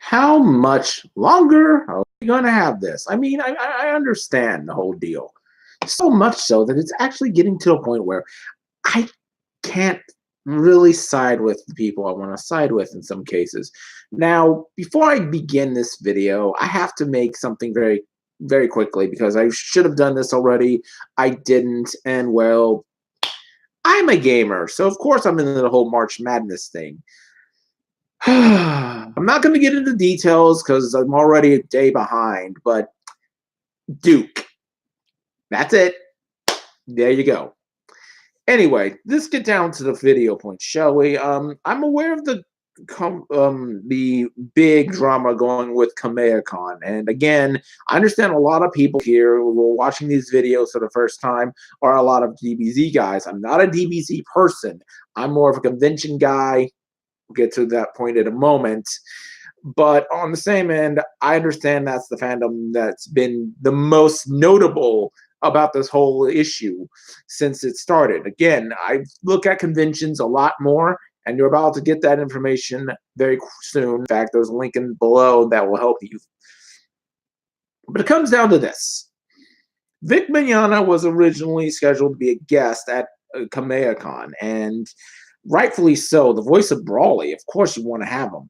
How much longer are we going to have this? I mean, I understand the whole deal. So much so that it's actually getting to a point where I can't really side with the people I want to side with in some cases. Now, before I begin this video, I have to make something very quickly because I should have done this already. I didn't, and well, I'm a gamer, so of course I'm into the whole March Madness thing. I'm not going to get into details because I'm already a day behind, but Duke. That's it. There you go. Anyway, let's get down to the video point, shall we? I'm aware of the big drama going with Kameha Con, and again, I understand a lot of people here who are watching these videos for the first time are a lot of DBZ guys. I'm not a DBZ person. I'm more of a convention guy. We'll get to that point in a moment. But on the same end, I understand that's the fandom that's been the most notable about this whole issue since it started. Again, I look at conventions a lot more, and you're about to get that information very soon. In fact, there's a link in below that will help you. But it comes down to this. Vic Mignogna was originally scheduled to be a guest at Kameha Con, and rightfully so. The voice of Brawley, of course you want to have him.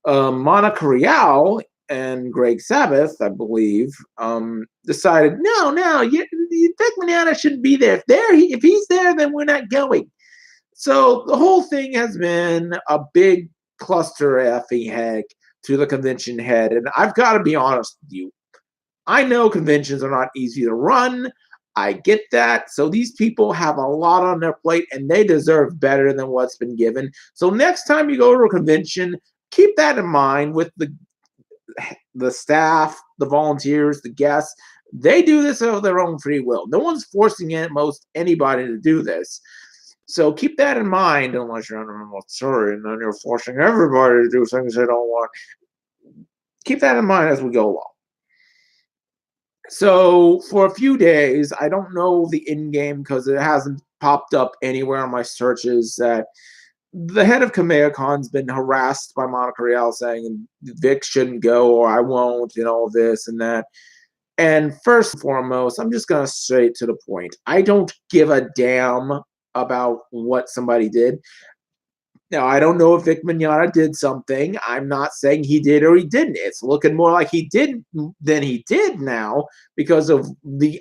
Monica Rial and Greg Sabbath, I believe, decided, no, Vic Mignogna shouldn't be there. If he's there, then we're not going. So the whole thing has been a big cluster effing heck to the convention head. And I've got to be honest with you. I know conventions are not easy to run. I get that. So these people have a lot on their plate and they deserve better than what's been given. So next time you go to a convention, keep that in mind with the staff, the volunteers, the guests. They do this of their own free will. No one's forcing most anybody to do this. So keep that in mind, unless you're under a military and then you're forcing everybody to do things they don't want. Keep that in mind as we go along. So for a few days, I don't know the in-game because it hasn't popped up anywhere on my searches that the head of Kameha Con's been harassed by Monica Rial saying Vic shouldn't go or I won't, this and that. And first and foremost, I'm just going to straight to the point. I don't give a damn about what somebody did. Now, I don't know if Vic Mignogna did something. I'm not saying he did or he didn't. It's looking more like he didn't than he did now because of the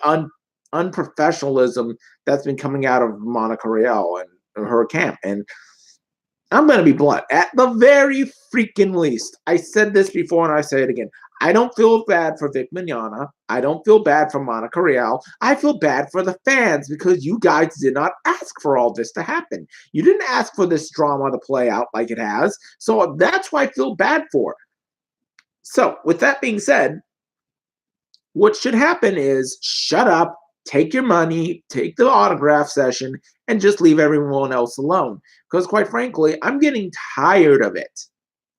unprofessionalism that's been coming out of Monica Rial and her camp. And I'm going to be blunt. At the very freaking least, I said this before and I say it again. I don't feel bad for Vic Mignogna. I don't feel bad for Monica Rial. I feel bad for the fans because you guys did not ask for all this to happen. You didn't ask for this drama to play out like it has. So that's why I feel bad for. So with that being said, what should happen is shut up, take your money, take the autograph session, and just leave everyone else alone. Because quite frankly, I'm getting tired of it.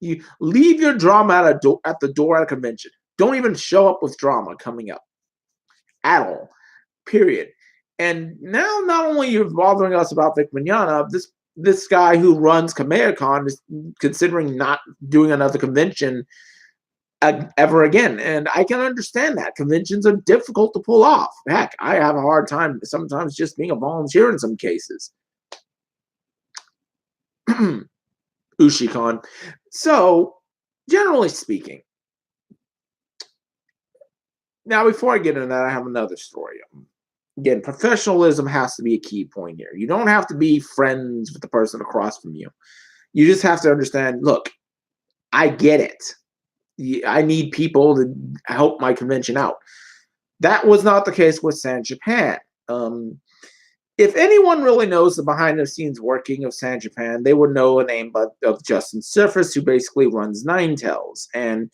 You leave your drama at the door at a convention. Don't even show up with drama coming up at all, period. And now not only you're bothering us about Vic Mignogna, this guy who runs Kameha Con is considering not doing another convention ever again. And I can understand that. Conventions are difficult to pull off. Heck, I have a hard time sometimes just being a volunteer in some cases. Ushicon. So, generally speaking, now before I get into that, I have another story. Again, professionalism has to be a key point here. You don't have to be friends with the person across from you. You just have to understand, look, I get it. I need people to help my convention out. That was not the case with San Japan. If anyone really knows the behind-the-scenes working of San Japan, they would know a name of Justin Surface, who basically runs Ninetales. And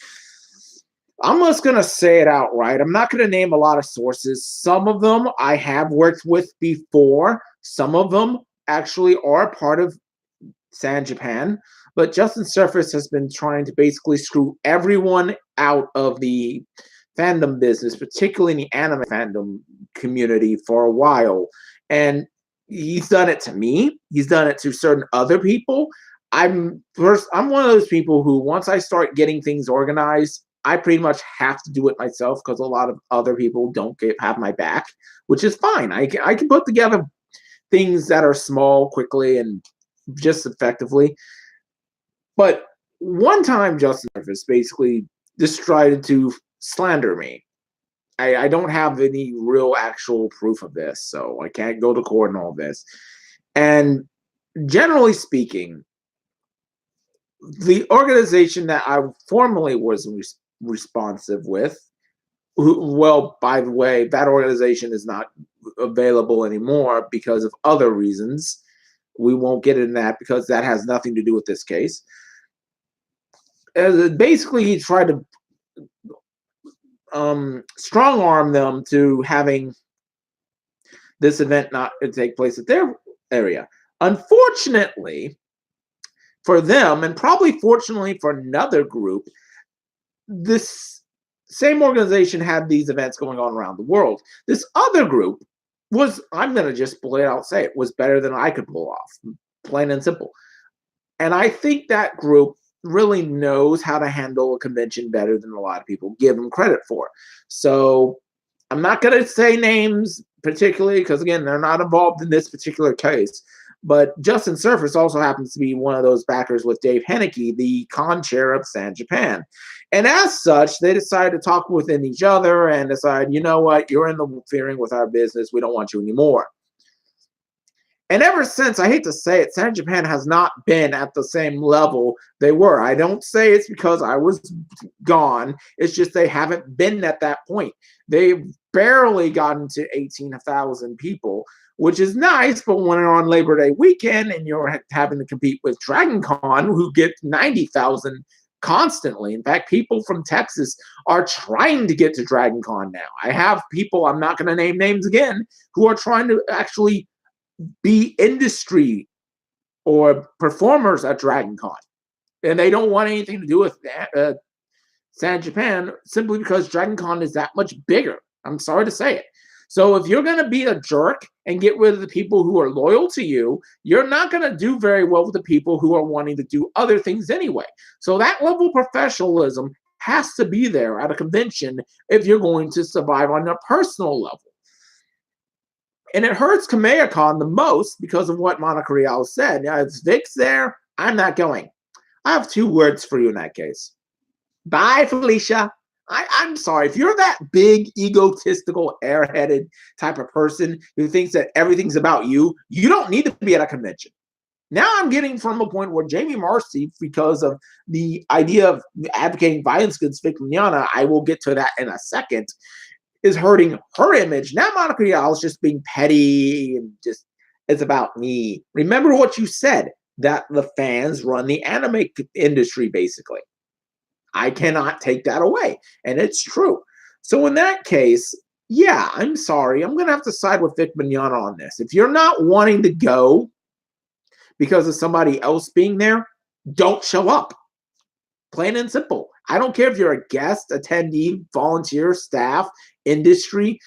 I'm just going to say it outright. I'm not going to name a lot of sources. Some of them I have worked with before. Some of them actually are part of San Japan. But Justin Surface has been trying to basically screw everyone out of the fandom business, particularly in the anime fandom community, for a while. And he's done it to me. He's done it to certain other people. I'm one of those people who, once I start getting things organized, I pretty much have to do it myself because a lot of other people don't have my back, which is fine. I can put together things that are small quickly and just effectively. But one time, Justin Surface basically just tried to slander me. I don't have any real actual proof of this, so I can't go to court and all this. And generally speaking, the organization that I formerly was responsive with, well, by the way, that organization is not available anymore because of other reasons. We won't get into that because that has nothing to do with this case. Basically, he tried to strong arm them to having this event not take place at their area. Unfortunately for them, and probably fortunately for another group, this same organization had these events going on around the world. This other group was, I'm going to just play out, say it was better than I could pull off, plain and simple. And I think that group really knows how to handle a convention better than a lot of people give them credit for. So I'm not going to say names particularly because, again, they're not involved in this particular case. But Justin Surface also happens to be one of those backers with Dave Henneke, the con chair of San Japan. And as such, they decided to talk within each other and decide, you know what, you're interfering with our business. We don't want you anymore. And ever since, I hate to say it, San Japan has not been at the same level they were. I don't say it's because I was gone. It's just they haven't been at that point. They've barely gotten to 18,000 people, which is nice, but when you're on Labor Day weekend and you're having to compete with Dragon Con, who get 90,000 constantly. In fact, people from Texas are trying to get to Dragon Con now. I have people, I'm not going to name names again, who are trying to actually be industry or performers at Dragon Con. And they don't want anything to do with that, San Japan, simply because Dragon Con is that much bigger. I'm sorry to say it. So if you're going to be a jerk and get rid of the people who are loyal to you, you're not going to do very well with the people who are wanting to do other things anyway. So that level of professionalism has to be there at a convention if you're going to survive on a personal level. And it hurts Kameha Con the most because of what Monica Rial said. Now, if Vic's there, I'm not going. I have 2 words for you in that case. Bye, Felicia. I'm sorry. If you're that big, egotistical, airheaded type of person who thinks that everything's about you, you don't need to be at a convention. Now I'm getting from a point where Jamie Marcy, because of the idea of advocating violence against Vic Mignogna, I will get to that in a second, is hurting her image. Now Monica Rial is just being petty and just, it's about me. Remember what you said, that the fans run the anime industry, basically. I cannot take that away. And it's true. So in that case, yeah, I'm sorry. I'm going to have to side with Vic Mignogna on this. If you're not wanting to go because of somebody else being there, don't show up. Plain and simple. I don't care if you're a guest, attendee, volunteer, staff, industry,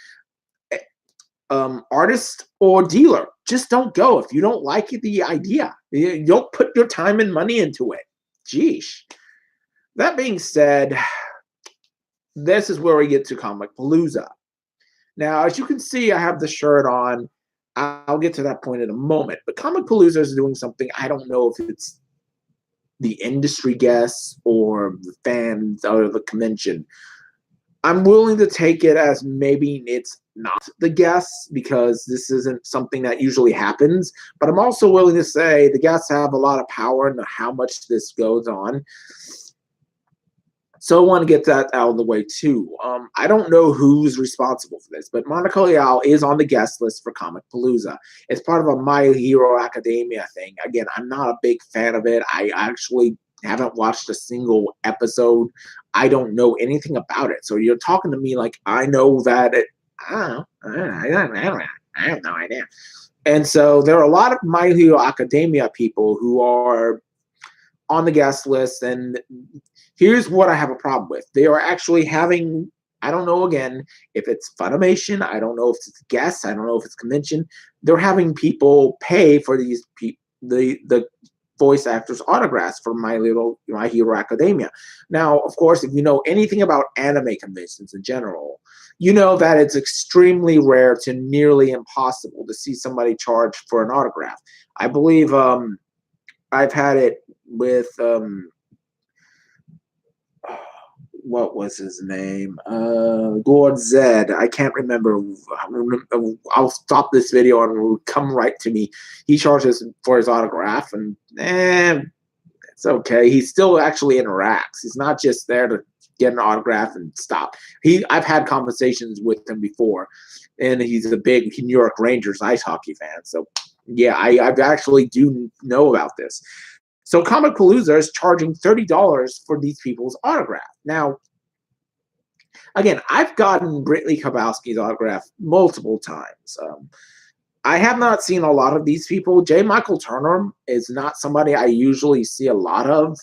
artist, or dealer. Just don't go if you don't like the idea. You don't put your time and money into it. Geesh. That being said, this is where we get to Comicpalloza. Now, as you can see, I have the shirt on. I'll get to that point in a moment. But Comicpalloza is doing something, I don't know if it's the industry guests or the fans or the convention. I'm willing to take it as maybe it's not the guests because this isn't something that usually happens. But I'm also willing to say the guests have a lot of power in how much this goes on. So I want to get that out of the way too. I don't know who's responsible for this, but Monica Rial is on the guest list for Comicpalloza. It's part of a My Hero Academia thing. Again, I'm not a big fan of it. I actually haven't watched a single episode. I don't know anything about it. So you're talking to me like I know that it. I don't know. I have no idea. And so there are a lot of My Hero Academia people who are on the guest list, and here's what I have a problem with. They are actually having, I don't know again if it's Funimation, I don't know if it's guests, I don't know if it's convention. They're having people pay for these the voice actors' autographs for My Hero Academia. Now, of course, if you know anything about anime conventions in general, you know that it's extremely rare to nearly impossible to see somebody charge for an autograph. I believe I've had it with what was his name? Lord Zed. I can't remember. I'll stop this video and it will come right to me. He charges for his autograph, and it's okay. He still actually interacts. He's not just there to get an autograph and stop. I've had conversations with him before, and he's a big New York Rangers ice hockey fan. So yeah, I actually do know about this. So Comicpalloza is charging $30 for these people's autograph. Now, again, I've gotten Brittany Kowalski's autograph multiple times. I have not seen a lot of these people. J. Michael Turner is not somebody I usually see a lot of.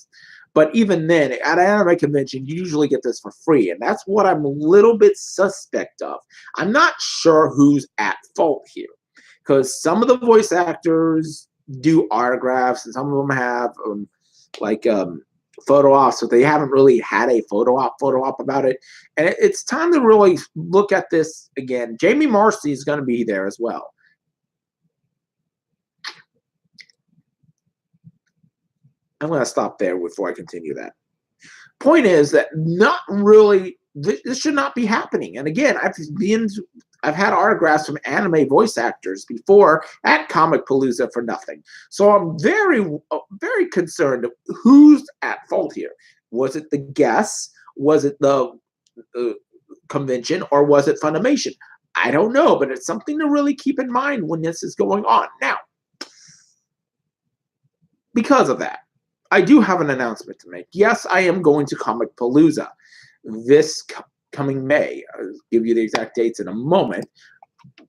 But even then, at an anime convention, you usually get this for free. And that's what I'm a little bit suspect of. I'm not sure who's at fault here. Because some of the voice actors do autographs, and some of them have photo ops, but they haven't really had a photo op about it. And it's time to really look at this again. Jamie Marcy is going to be there as well. I'm going to stop there before I continue that. Point is that not really, this should not be happening. And again, I've had autographs from anime voice actors before at Comicpalloza for nothing. So I'm very, very concerned who's at fault here. Was it the guests? Was it the convention? Or was it Funimation? I don't know, but it's something to really keep in mind when this is going on. Now, because of that, I do have an announcement to make. Yes, I am going to Comicpalloza this coming May. I'll give you the exact dates in a moment.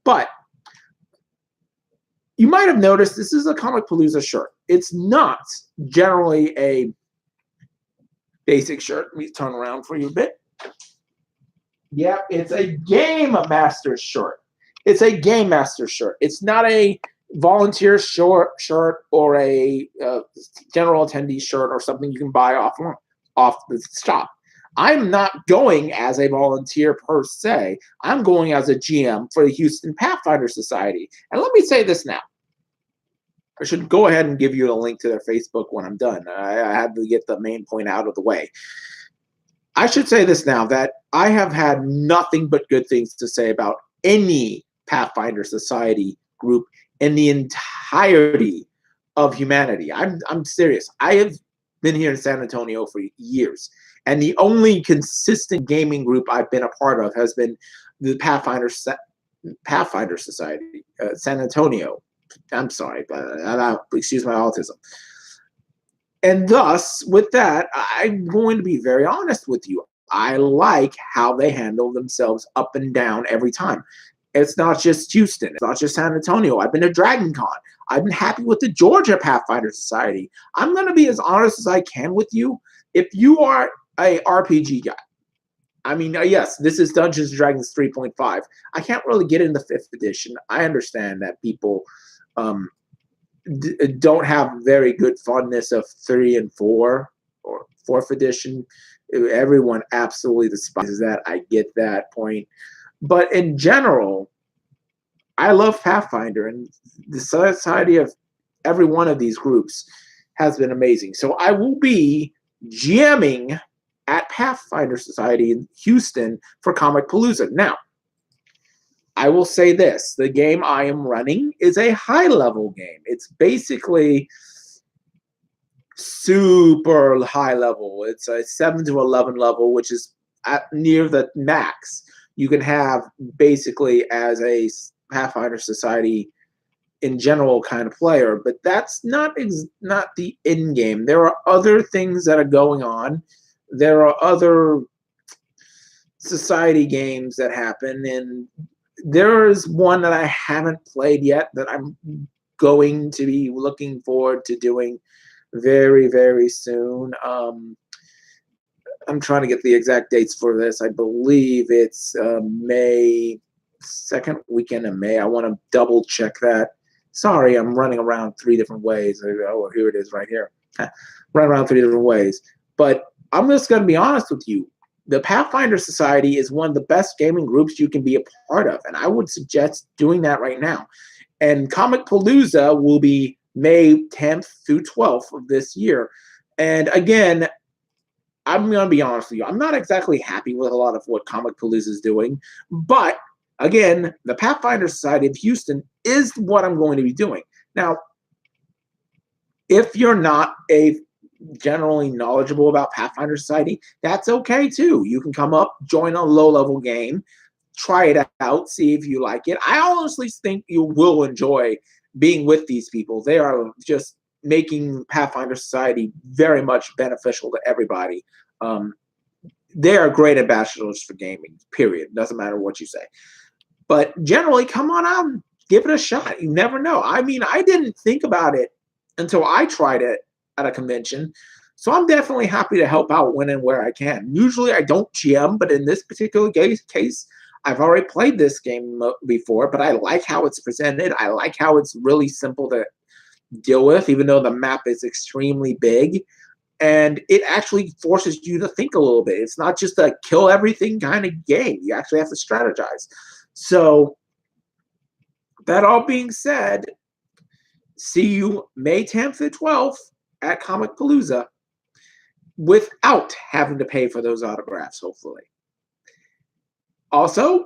But you might have noticed this is a Comicpalloza shirt. It's not generally a basic shirt. Let me turn around for you a bit. Yep, it's a Game Master shirt. It's a Game Master shirt. It's not a volunteer shirt or a general attendee shirt or something you can buy off the shop. I'm not going as a volunteer per se. I'm going as a GM for the Houston Pathfinder Society. And let me say this now. I should go ahead and give you a link to their Facebook when I'm done. I had to get the main point out of the way. I should say this now, that I have had nothing but good things to say about any Pathfinder Society group in the entirety of humanity. I'm serious. I have been here in San Antonio for years, and the only consistent gaming group I've been a part of has been the Pathfinder Society, San Antonio. I'm sorry, but excuse my autism. And thus, with that, I'm going to be very honest with you. I like how they handle themselves up and down every time. It's not just Houston. It's not just San Antonio. I've been to Dragon Con. I've been happy with the Georgia Pathfinder Society. I'm going to be as honest as I can with you. If you are a RPG guy, I mean, yes, this is Dungeons & Dragons 3.5. I can't really get into 5th edition. I understand that people don't have very good fondness of 3 and 4 or 4th edition. Everyone absolutely despises that. I get that point. But in general, I love Pathfinder, and the society of every one of these groups has been amazing. So I will be GMing at Pathfinder Society in Houston for Comicpalloza. Now, I will say this. The game I am running is a high-level game. It's basically super high level. It's a 7 to 11 level, which is near the max you can have basically as a Pathfinder Society in general kind of player. But that's not the end game. There are other things that are going on. There are other society games that happen, and there is one that I haven't played yet that I'm going to be looking forward to doing very, very soon. I'm trying to get the exact dates for this. I believe it's May, second weekend of May. I want to double check that, Sorry, I'm running around 3 different ways. Oh, here it is right here. Run around 3 different ways. But I'm just going to be honest with you. The Pathfinder Society is one of the best gaming groups you can be a part of, and I would suggest doing that right now. And Comicpalloza will be May 10th through 12th of this year. And again, I'm going to be honest with you. I'm not exactly happy with a lot of what Comicpalloza is doing, but again, the Pathfinder Society of Houston is what I'm going to be doing. Now, if you're not a generally knowledgeable about Pathfinder Society, that's okay too. You can come up, join a low-level game, try it out, see if you like it. I honestly think you will enjoy being with these people. They are just making Pathfinder Society very much beneficial to everybody. They are great ambassadors for gaming, period. Doesn't matter what you say. But generally, come on out and give it a shot. You never know. I mean, I didn't think about it until I tried it at a convention. So I'm definitely happy to help out when and where I can. Usually I don't GM, but in this particular case, I've already played this game before, but I like how it's presented. I like how it's really simple to deal with, even though the map is extremely big. And it actually forces you to think a little bit. It's not just a kill everything kind of game. You actually have to strategize. So that all being said, see you May 10th and 12th at Comicpalloza without having to pay for those autographs, hopefully. Also,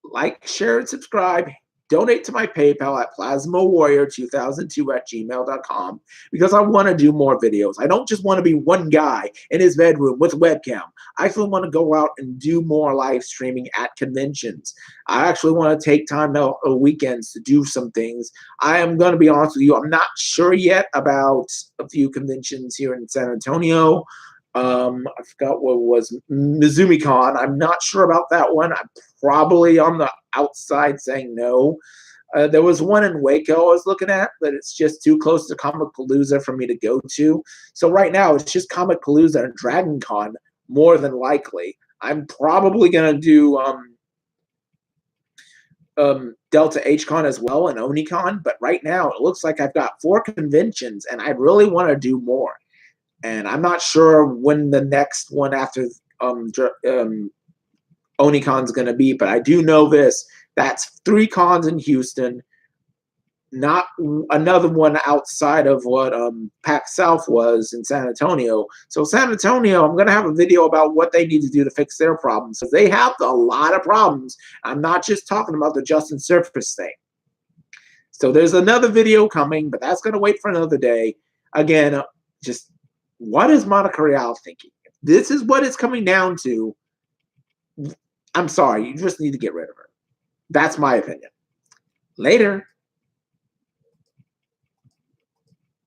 like, share, and subscribe. Donate to my PayPal at plasmawarrior2002@gmail.com because I want to do more videos. I don't just want to be one guy in his bedroom with a webcam. I actually want to go out and do more live streaming at conventions. I actually want to take time out weekends to do some things. I am going to be honest with you. I'm not sure yet about a few conventions here in San Antonio. I forgot what it was, Mizumi Con. I'm not sure about that one. I'm probably on the outside saying no. There was one in Waco I was looking at, but it's just too close to Comicpalloza for me to go to. So right now, it's just Comicpalloza and Dragon Con, more than likely. I'm probably going to do Delta H-Con as well and Onicon, but right now, it looks like I've got 4 conventions, and I really want to do more. And I'm not sure when the next one after Onicon's going to be, but I do know this. That's 3 cons in Houston, not another one outside of what PAX South was in San Antonio. So San Antonio, I'm going to have a video about what they need to do to fix their problems. So they have a lot of problems. I'm not just talking about the Justin Surface thing. So there's another video coming, but that's going to wait for another day. Again, just what is Monica Rial thinking? If this is what it's coming down to, I'm sorry, you just need to get rid of her. That's my opinion. Later.